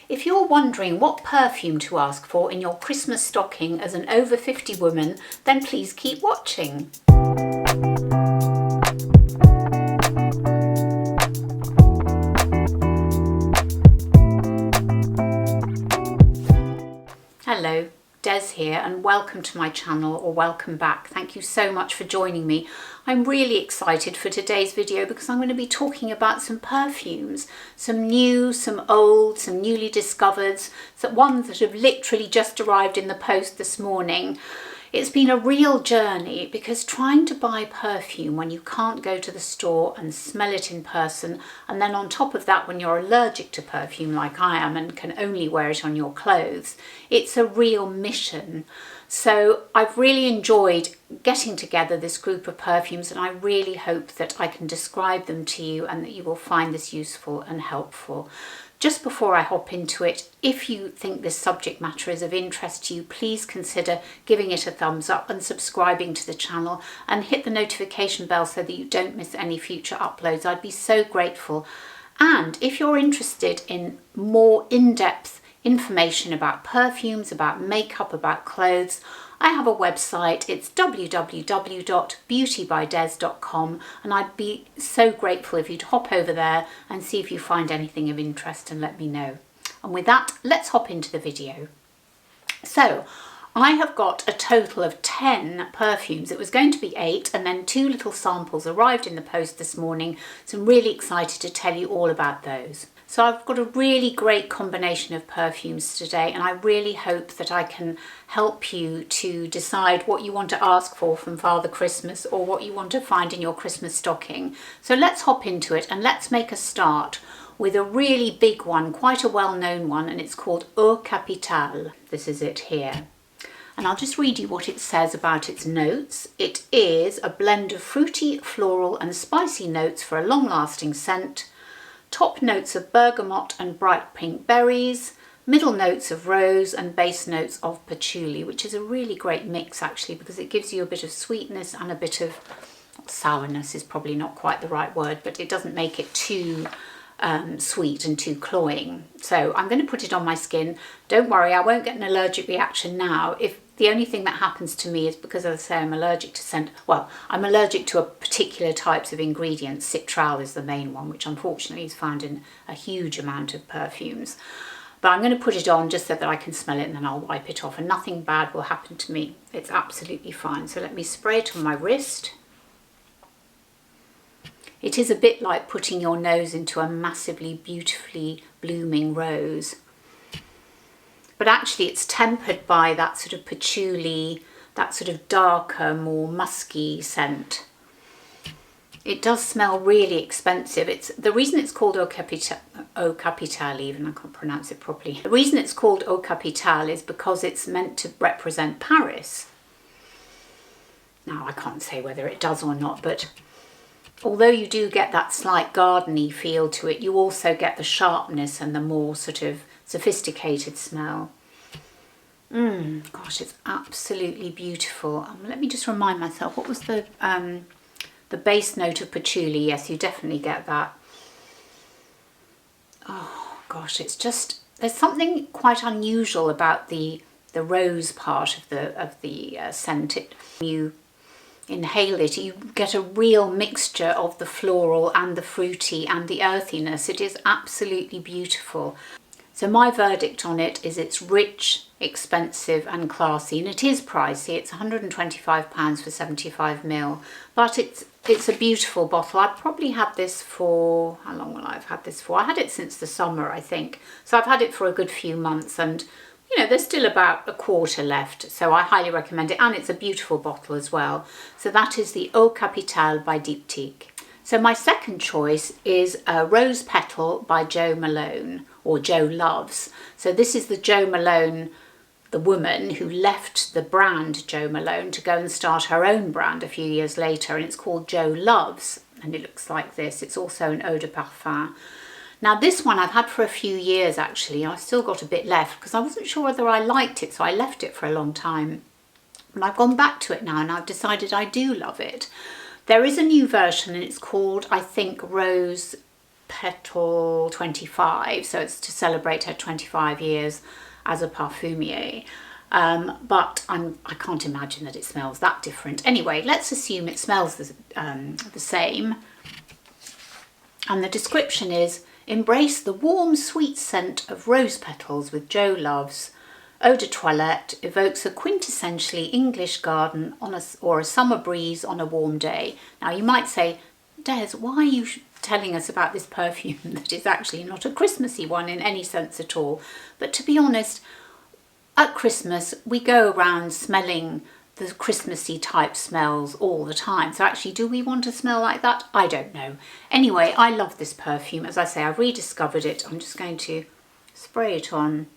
If you're wondering what perfume to ask for in your Christmas stocking as an over 50 woman, then please keep watching. Hello, Des here, and welcome to my channel, or welcome back. Thank you so much for joining me. I'm really excited for today's video because I'm going to be talking about some perfumes, some new, some old, some newly discovered, some ones that have literally just arrived in the post this morning. It's been a real journey because trying to buy perfume when you can't go to the store and smell it in person, and then on top of that when you're allergic to perfume like I am and can only wear it on your clothes, it's a real mission. So I've really enjoyed getting together this group of perfumes, and I really hope that I can describe them to you and that you will find this useful and helpful. Just before I hop into it, if you think this subject matter is of interest to you, please consider giving it a thumbs up and subscribing to the channel, and hit the notification bell so that you don't miss any future uploads. I'd be so grateful. And if you're interested in more in-depth information about perfumes, about makeup, about clothes, I have a website. It's www.beautybydez.com, and I'd be so grateful if you'd hop over there and see if you find anything of interest and let me know. And with that, let's hop into the video. So I have got a total of 10 perfumes. It was going to be 8, and then 2 little samples arrived in the post this morning, so I'm really excited to tell you all about those. So I've got a really great combination of perfumes today, and I really hope that I can help you to decide what you want to ask for from Father Christmas, or what you want to find in your Christmas stocking. So let's hop into it, and let's make a start with a really big one, quite a well-known one, and it's called Eau de Capitale. This is it here. And I'll just read you what it says about its notes. It is a blend of fruity, floral and spicy notes for a long-lasting scent. Top notes of bergamot and bright pink berries, middle notes of rose and base notes of patchouli, which is a really great mix actually, because it gives you a bit of sweetness and a bit of sourness, is probably not quite the right word, but it doesn't make it too sweet and too cloying. So I'm going to put it on my skin. Don't worry, I won't get an allergic reaction now. If the only thing that happens to me is because, as I say, I'm allergic to scent. Well, I'm allergic to a particular types of ingredients. Citral is the main one, which unfortunately is found in a huge amount of perfumes. But I'm going to put it on just so that I can smell it, and then I'll wipe it off, and nothing bad will happen to me. It's absolutely fine. So let me spray it on my wrist. It is a bit like putting your nose into a massively beautifully blooming rose. But actually it's tempered by that sort of patchouli, that sort of darker, more musky scent. It does smell really expensive. It's the reason it's called Eau Capitale, even I can't pronounce it properly. The reason it's called Eau Capitale is because it's meant to represent Paris. Now I can't say whether it does or not, but although you do get that slight gardeny feel to it, you also get the sharpness and the more sort of sophisticated smell. Gosh, it's absolutely beautiful. Let me just remind myself, what was the base note of patchouli? Yes, you definitely get that. Oh gosh, it's just, there's something quite unusual about the rose part of the scent. You inhale it, you get a real mixture of the floral and the fruity and the earthiness. It is absolutely beautiful. So my verdict on it is it's rich, expensive and classy, and it is pricey. It's £125 for 75ml, but it's a beautiful bottle. I've probably had this for, how long will I have had this for? I had it since the summer, I think. So I've had it for a good few months, and you know, there's still about a quarter left, so I highly recommend it, and it's a beautiful bottle as well. So that is the Eau Capitale by Diptique. So my second choice is Rose Petal by Jo Malone, or Jo Loves. So this is the Jo Malone, the woman who left the brand Jo Malone to go and start her own brand a few years later, and it's called Jo Loves, and it looks like this. It's also an Eau de Parfum. Now this one I've had for a few years actually. I've still got a bit left because I wasn't sure whether I liked it, so I left it for a long time. And I've gone back to it now, and I've decided I do love it. There is a new version, and it's called, I think, Rose Petal 25, so it's to celebrate her 25 years as a parfumier. But I can't imagine that it smells that different. Anyway, let's assume it smells the same. And the description is, embrace the warm, sweet scent of rose petals with Jo Love's Eau de Toilette evokes a quintessentially English garden or a summer breeze on a warm day. Now you might say, Des, why are you telling us about this perfume that is actually not a Christmassy one in any sense at all? But to be honest, at Christmas we go around smelling the Christmassy type smells all the time. So actually, do we want to smell like that? I don't know. Anyway, I love this perfume. As I say, I've rediscovered it. I'm just going to spray it on.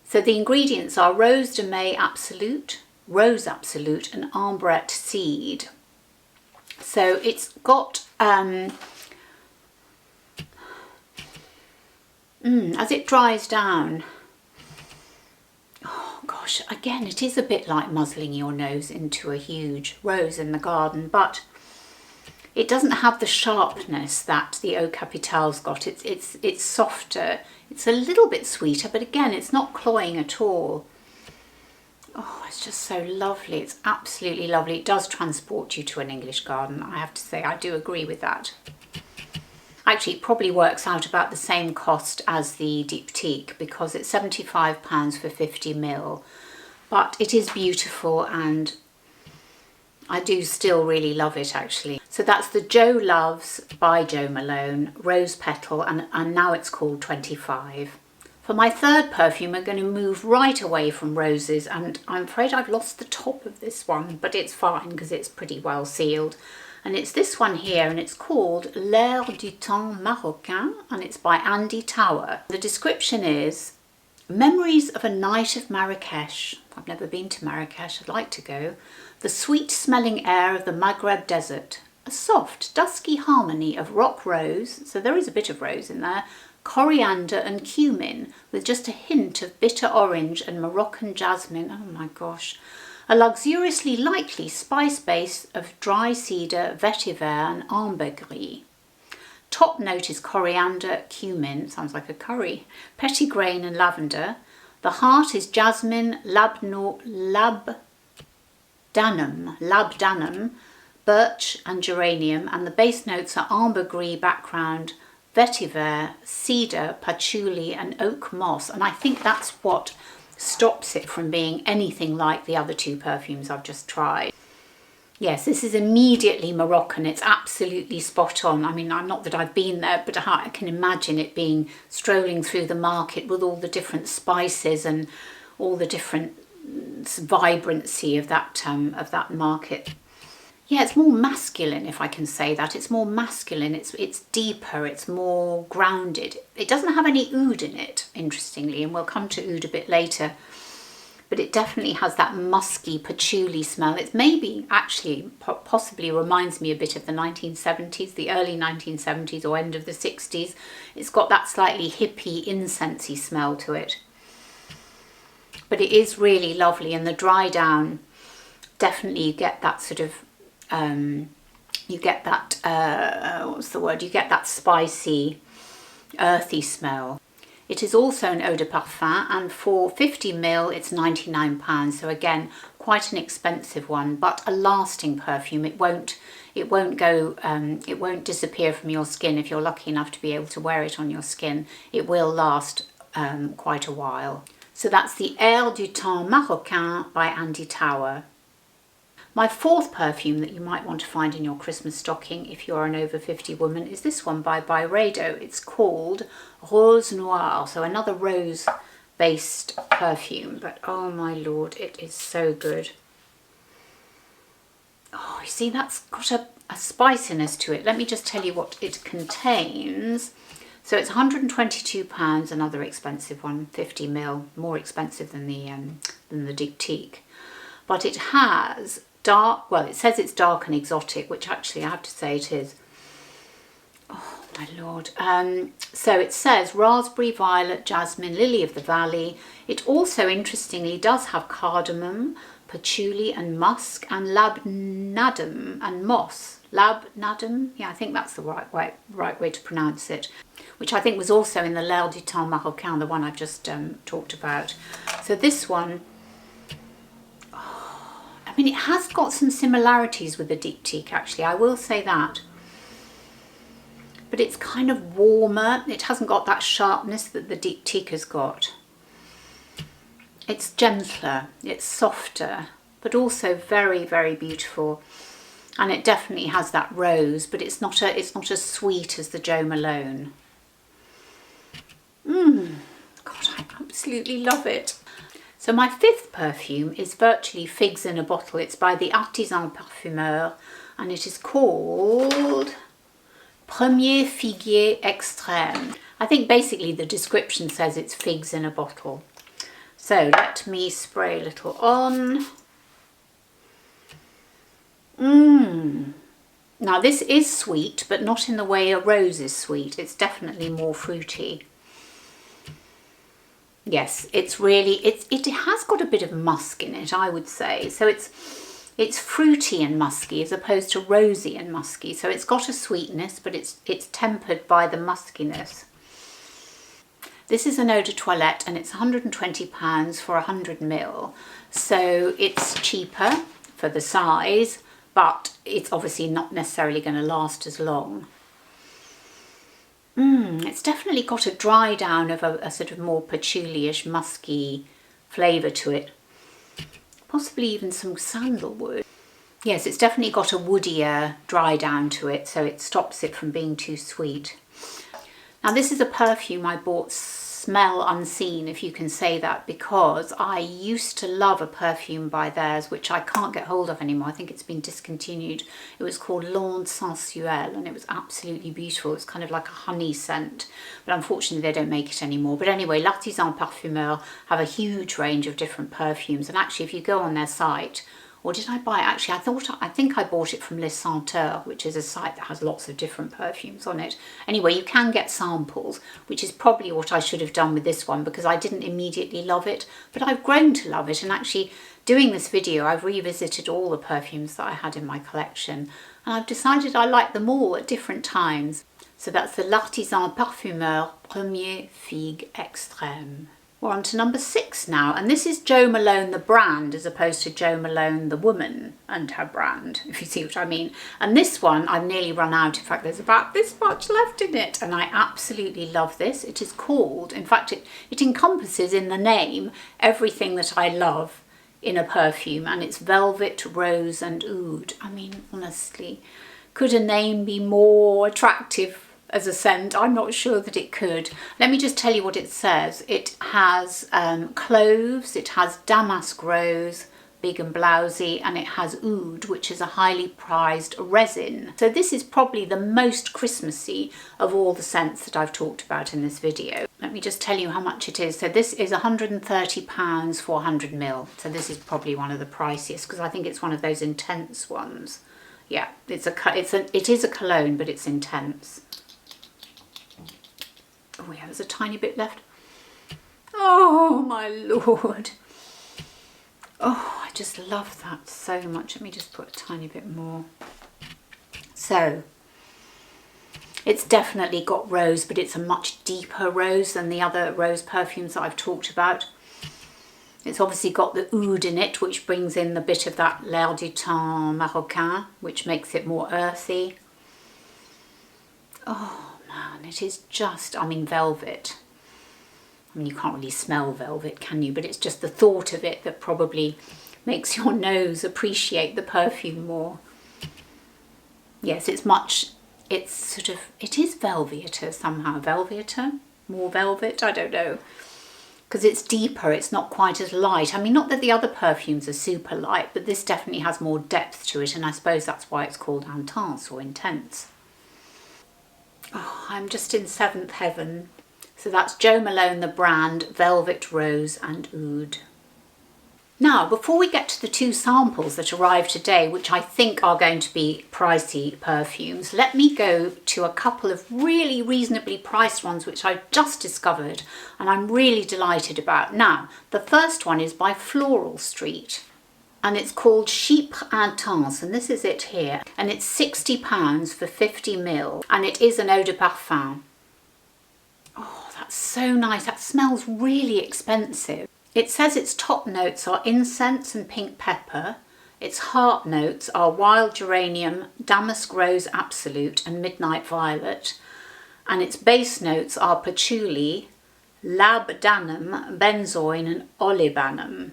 So the ingredients are Rose de May Absolute, Rose Absolute and Ambrette Seed. So it's got, as it dries down, oh gosh, again, it is a bit like muzzling your nose into a huge rose in the garden, but it doesn't have the sharpness that the Eau Capitale's got. It's softer. It's a little bit sweeter, but again, it's not cloying at all. Oh, it's just so lovely. It's absolutely lovely. It does transport you to an English garden. I have to say, I do agree with that. Actually, it probably works out about the same cost as the Diptique because it's £75 for 50 ml. But it is beautiful and I do still really love it actually. So that's the Jo Love's by Jo Malone, Rose Petal, and now it's called 25. For my third perfume, I'm going to move right away from roses, and I'm afraid I've lost the top of this one, but it's fine because it's pretty well sealed. And it's this one here, and it's called L'air du temps Marocain, and it's by Andy Tower. The description is, memories of a night of Marrakesh. I've never been to Marrakesh, I'd like to go. The sweet smelling air of the Maghreb desert. A soft, dusky harmony of rock rose, so there is a bit of rose in there, coriander and cumin, with just a hint of bitter orange and Moroccan jasmine. Oh my gosh. A luxuriously lightly spice base of dry cedar, vetiver and ambergris. Top note is coriander, cumin, sounds like a curry, petitgrain and lavender. The heart is jasmine, labdanum, birch and geranium, and the base notes are ambergris background, vetiver, cedar, patchouli and oak moss. And I think that's what stops it from being anything like the other two perfumes I've just tried. Yes, this is immediately Moroccan. It's absolutely spot on. I mean, not that I've been there, but I can imagine it being strolling through the market with all the different spices and all the different vibrancy of that market. Yeah, it's more masculine, if I can say that. It's more masculine, it's deeper, it's more grounded. It doesn't have any oud in it, interestingly, and we'll come to oud a bit later. But it definitely has that musky patchouli smell. It's maybe, actually, possibly reminds me a bit of the 1970s, the early 1970s or end of the 60s. It's got that slightly hippie, incensey smell to it. But it is really lovely, and the dry down, definitely you get that sort of, you get that, what's the word? You get that spicy, earthy smell. It is also an Eau de Parfum, and for 50 ml it's £99. So again, quite an expensive one, but a lasting perfume. It won't disappear from your skin if you're lucky enough to be able to wear it on your skin. It will last quite a while. So that's the Air du Temps Marocain by Andy Tower. My fourth perfume that you might want to find in your Christmas stocking if you're an over 50 woman is this one by Byredo. It's called Rose Noir, so another rose based perfume, but oh my lord, it is so good. Oh, you see, that's got a spiciness to it. Let me just tell you what it contains. So it's £122, another expensive one, 50 ml, more expensive than the Diptique. But it has dark, well, it says it's dark and exotic, which actually I have to say it is. Oh my lord. So it says raspberry, violet, jasmine, lily of the valley. It also interestingly does have cardamom, patchouli and musk, and labdanum and moss. Labnadem, yeah, I think that's the right way to pronounce it, which I think was also in the Desert Maroccain, the one I've just talked about. So this one, I mean, it has got some similarities with the Diptique, actually, I will say that. But it's kind of warmer. It hasn't got that sharpness that the Diptique has got. It's gentler, it's softer, but also very, very beautiful. And it definitely has that rose, but it's not as sweet as the Jo Malone. God, I absolutely love it. So my fifth perfume is virtually figs in a bottle. It's by the artisan Parfumeur, and it is called Premier Figuier Extrême. I think basically the description says it's figs in a bottle. So let me spray a little on. Now this is sweet, but not in the way a rose is sweet. It's definitely more fruity. Yes, it's really, it has got a bit of musk in it, I would say. So it's fruity and musky as opposed to rosy and musky. So it's got a sweetness, but it's tempered by the muskiness. This is an Eau de Toilette, and it's £120 for 100 ml. So it's cheaper for the size, but it's obviously not necessarily going to last as long. It's definitely got a dry down of a sort of more patchouli-ish, musky flavour to it. Possibly even some sandalwood. Yes, it's definitely got a woodier dry down to it, so it stops it from being too sweet. Now this is a perfume I bought smell unseen, if you can say that, because I used to love a perfume by theirs, which I can't get hold of anymore. I think it's been discontinued. It was called L'Onde Sensuelle, and it was absolutely beautiful. It's kind of like a honey scent, but unfortunately they don't make it anymore. But anyway, L'Artisan Parfumeur have a huge range of different perfumes, and actually if you go on their site, or did I buy it? Actually, I think I bought it from Les Senteurs, which is a site that has lots of different perfumes on it. Anyway, you can get samples, which is probably what I should have done with this one, because I didn't immediately love it, but I've grown to love it. And actually, doing this video, I've revisited all the perfumes that I had in my collection, and I've decided I like them all at different times. So that's the L'Artisan Parfumeur Premier Figue Extrême. We're on to number 6 now, and this is Jo Malone the brand as opposed to Jo Malone the woman and her brand, if you see what I mean. And this one I've nearly run out. In fact, there's about this much left in it, and I absolutely love this. It is called, in fact it encompasses in the name everything that I love in a perfume, and it's velvet, rose and oud. I mean, honestly, could a name be more attractive as a scent? I'm not sure that it could. Let me just tell you what it says. It has cloves, it has damask rose, big and blousy, and it has oud, which is a highly prized resin. So this is probably the most Christmassy of all the scents that I've talked about in this video. Let me just tell you how much it is. So this is £130 for 100 ml. So this is probably one of the priciest, because I think it's one of those intense ones. Yeah, it is a cologne, but it's intense. Oh yeah, there's a tiny bit left. Oh my lord. Oh, I just love that so much. Let me just put a tiny bit more. So, it's definitely got rose, but it's a much deeper rose than the other rose perfumes that I've talked about. It's obviously got the oud in it, which brings in the bit of that L'air du temps Marocain, which makes it more earthy. Oh man, it is just, I mean, velvet. I mean, you can't really smell velvet, can you? But it's just the thought of it that probably makes your nose appreciate the perfume more. Yes, it is velveter somehow. Velveter? More velvet? I don't know. Because it's deeper, it's not quite as light. I mean, not that the other perfumes are super light, but this definitely has more depth to it, and I suppose that's why it's called intense or intense. Oh, I'm just in 7th heaven. So that's Jo Malone the brand, Velvet Rose and Oud. Now, before we get to the 2 samples that arrived today, which I think are going to be pricey perfumes, let me go to a couple of really reasonably priced ones which I've just discovered and I'm really delighted about. Now, the first one is by Floral Street. and it's called Chypre Intense, and this is it here, and it's £60 for 50 ml, and it is an Eau de Parfum. Oh, that's so nice. That smells really expensive. It says its top notes are incense and pink pepper. Its heart notes are wild geranium, damask rose absolute and midnight violet. And its base notes are patchouli, labdanum, benzoin and olibanum.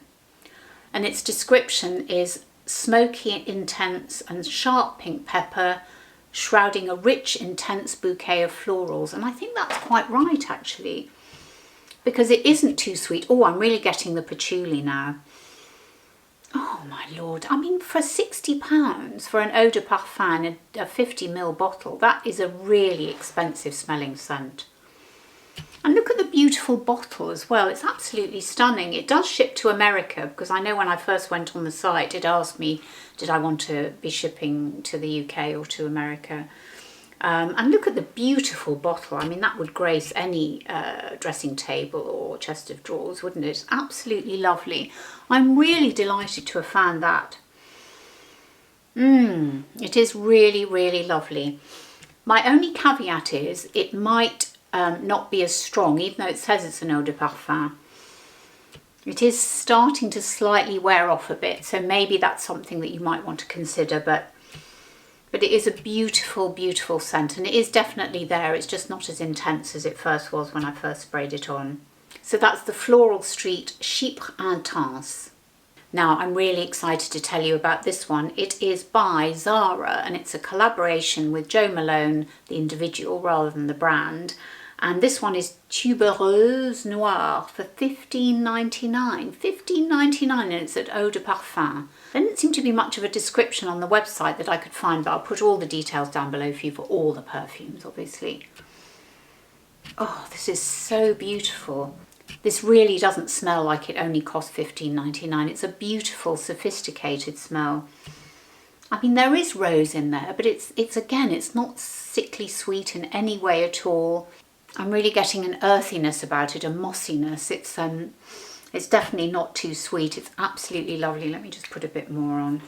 And its description is smoky, intense and sharp pink pepper, shrouding a rich, intense bouquet of florals. And I think that's quite right, actually, because it isn't too sweet. Oh, I'm really getting the patchouli now. Oh my lord, I mean, for £60 for an Eau de Parfum, a 50 ml bottle, that is a really expensive smelling scent. And look at the beautiful bottle as well. It's absolutely stunning. It does ship to America, because I know when I first went on the site, it asked me, did I want to be shipping to the UK or to America? And look at the beautiful bottle. I mean, that would grace any dressing table or chest of drawers, wouldn't it? It's absolutely lovely. I'm really delighted to have found that. It is really, really lovely. My only caveat is it might not be as strong, even though it says it's an Eau de Parfum. It is starting to slightly wear off a bit, so maybe that's something that you might want to consider, but it is a beautiful, beautiful scent, and it is definitely there. It's just not as intense as it first was when I first sprayed it on. So that's the Floral Street Chypre Intense. Now I'm really excited to tell you about this one. It is by Zara, and it's a collaboration with Jo Malone, the individual rather than the brand. And this one is Tubereuse Noir for £15.99. £15.99, and it's at Eau de Parfum. There didn't seem to be much of a description on the website that I could find, but I'll put all the details down below for you for all the perfumes, obviously. Oh, this is so beautiful. This really doesn't smell like it only cost £15.99. It's a beautiful, sophisticated smell. I mean, there is rose in there, but it's again, it's not sickly sweet in any way at all. I'm really getting an earthiness about it, a mossiness. It's definitely not too sweet. It's absolutely lovely. Let me just put a bit more on.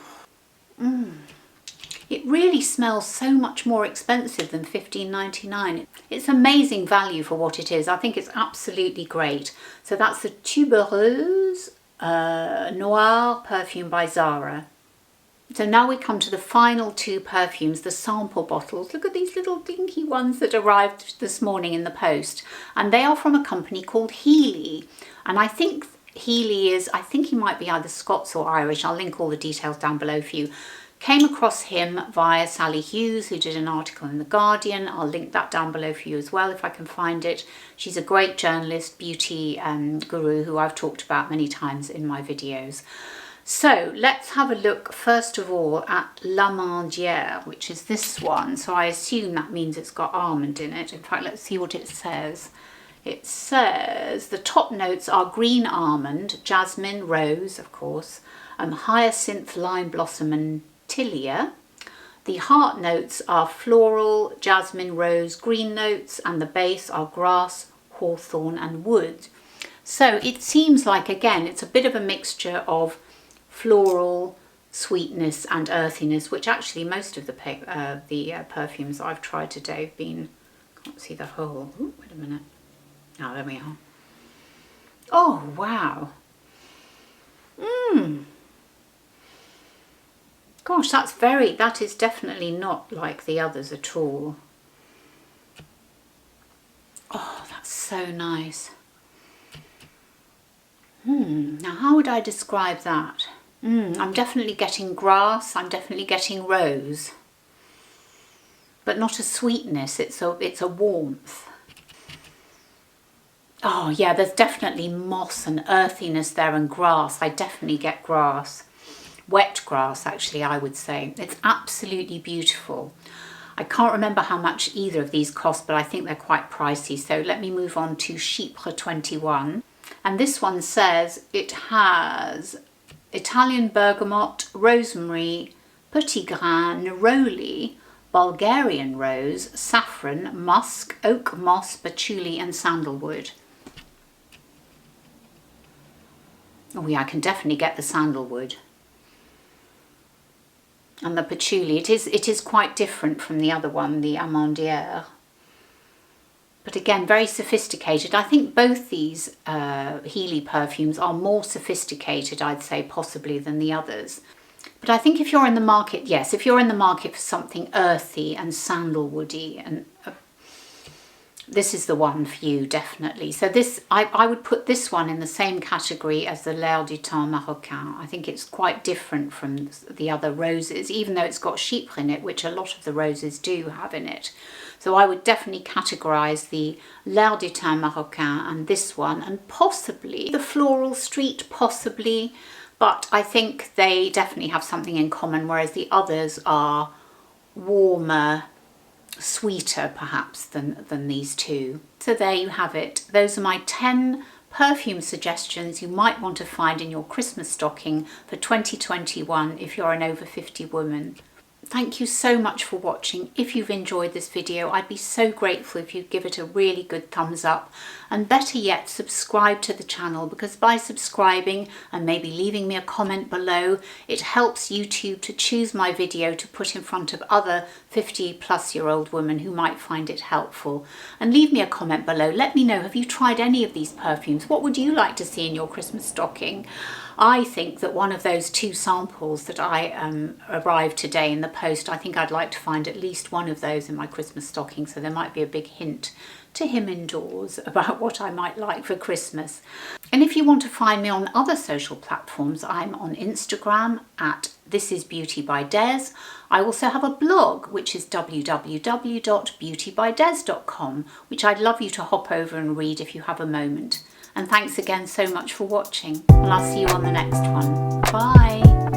It really smells so much more expensive than £15.99. It's amazing value for what it is. I think it's absolutely great. So that's the Tubereuse Noir perfume by Zara. So now we come to the final two perfumes, the sample bottles. Look at these little dinky ones that arrived this morning in the post. And they are from a company called Healy. And I think Healy is, I think he might be either Scots or Irish. I'll link all the details down below for you. Came across him via Sally Hughes, who did an article in The Guardian. I'll link that down below for you as well if I can find it. She's a great journalist, beauty guru who I've talked about many times in my videos. So let's have a look first of all at l'Amandière, which is this one. So I assume that means it's got almond in it. In fact, let's see what it says. It says the top notes are green almond, jasmine, rose, of course, hyacinth, lime blossom and tilia. The heart notes are floral, jasmine, rose, green notes, and the base are grass, hawthorn and wood. So it seems like, again, it's a bit of a mixture of floral, sweetness and earthiness, which actually most of the perfumes I've tried today have been, can't see the whole, ooh, wait a minute, oh, there we are. Oh, wow. Gosh, that is definitely not like the others at all. Oh, that's so nice. Now how would I describe that? I'm definitely getting grass, I'm definitely getting rose, but not a sweetness, it's a warmth. Oh yeah, there's definitely moss and earthiness there and grass. I definitely get grass. Wet grass, actually, I would say. It's absolutely beautiful. I can't remember how much either of these cost, but I think they're quite pricey. So let me move on to Chypre 21. And this one says it has Italian bergamot, rosemary, petit grain, neroli, Bulgarian rose, saffron, musk, oak moss, patchouli and sandalwood. Oh yeah, I can definitely get the sandalwood. and the patchouli. It is quite different from the other one, the amandière. But again, very sophisticated. I think both these Healy perfumes are more sophisticated, I'd say, possibly than the others. But I think if you're in the market, yes, if you're in the market for something earthy and sandalwoody, and this is the one for you, definitely. So this, I would put this one in the same category as the Eau de Parfum Maroccain. I think it's quite different from the other roses, even though it's got chypre in it, which a lot of the roses do have in it. So I would definitely categorise the Eau de Parfum Maroccain and this one, and possibly the Floral Street, possibly. But I think they definitely have something in common, whereas the others are warmer, sweeter perhaps than these two. So there you have it. Those are my 10 perfume suggestions you might want to find in your Christmas stocking for 2021 if you're an over 50 woman. Thank you so much for watching. If you've enjoyed this video, I'd be so grateful if you'd give it a really good thumbs up, and better yet, subscribe to the channel, because by subscribing and maybe leaving me a comment below, it helps YouTube to choose my video to put in front of other 50-plus-year-old women who might find it helpful. And leave me a comment below. Let me know, have you tried any of these perfumes? What would you like to see in your Christmas stocking? I think that one of those 2 samples that I arrived today in the post, I think I'd like to find at least one of those in my Christmas stocking, so there might be a big hint to him indoors about what I might like for Christmas. And if you want to find me on other social platforms, I'm on Instagram at This Is Beauty by Des. I also have a blog, which is www.beautybydez.com, which I'd love you to hop over and read if you have a moment. And thanks again so much for watching, and I'll see you on the next one. Bye!